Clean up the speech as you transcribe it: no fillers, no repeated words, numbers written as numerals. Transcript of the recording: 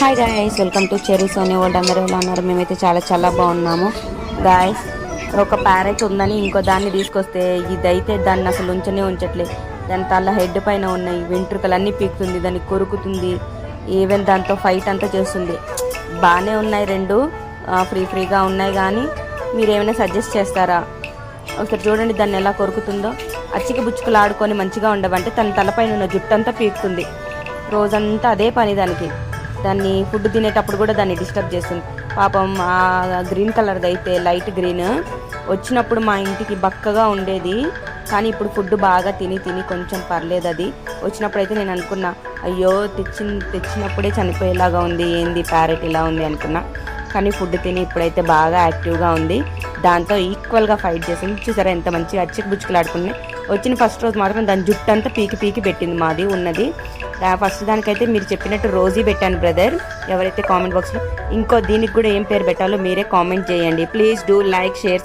Hi guys, welcome to Cherry Sony world. అందరూ ఎలా ఉన్నారు? మేమైతే చాలా చాలా బాగున్నాము గాయస్. ఒక ప్యారెట్ ఉందని ఇంకో దాన్ని తీసుకొస్తే ఇదైతే దాన్ని అసలు ఉంచట్లేదు. దాని తల హెడ్ పైన ఉన్నాయి వెంట్రుకలన్నీ పీకుతుంది, దాన్ని కొరుకుతుంది, ఈవెన్ దాంతో ఫైట్ అంతా చేస్తుంది. బాగానే ఉన్నాయి రెండు, ఫ్రీగా ఉన్నాయి. కానీ మీరు ఏమైనా సజెస్ట్ చేస్తారా? ఒకసారి చూడండి దాన్ని ఎలా కొరుకుతుందో. అచ్చికి బుచ్చుకులు ఆడుకొని మంచిగా ఉండవంటే తన తలపైన ఉన్న జుట్టు అంతా పీకుతుంది. రోజంతా అదే పని దానికి. దాన్ని ఫుడ్ తినేటప్పుడు కూడా దాన్ని డిస్టర్బ్ చేస్తుంది పాపం. ఆ గ్రీన్ కలర్ది అయితే లైట్ గ్రీన్ వచ్చినప్పుడు మా ఇంటికి బక్కగా ఉండేది, కానీ ఇప్పుడు ఫుడ్ బాగా తిని కొంచెం పర్లేదు. అది వచ్చినప్పుడు అయితే నేను అనుకున్నా, అయ్యో తెచ్చినప్పుడే చనిపోయేలాగా ఉంది, ఏంది ప్యారెట్ ఇలా ఉంది అనుకున్నా. కానీ ఫుడ్ తిని ఇప్పుడైతే బాగా యాక్టివ్గా ఉంది. దాంతో ఈక్వల్గా ఫైట్ చేసింది. చూసారా ఎంత మంచిగా అచ్చికి బుచ్చుకులు ఆడుకున్నాయి. వచ్చిన ఫస్ట్ రోజు మాత్రం దాని జుట్టు అంతా పీకి పెట్టింది మాది ఉన్నది. ఫస్ట్ దానికైతే మీరు చెప్పినట్టు రోజీ పెట్టాను బ్రదర్. ఎవరైతే కామెంట్ బాక్స్లో ఇంకో దీనికి కూడా ఏం పేరు పెట్టాలో మీరే కామెంట్ చేయండి. Please do like, share,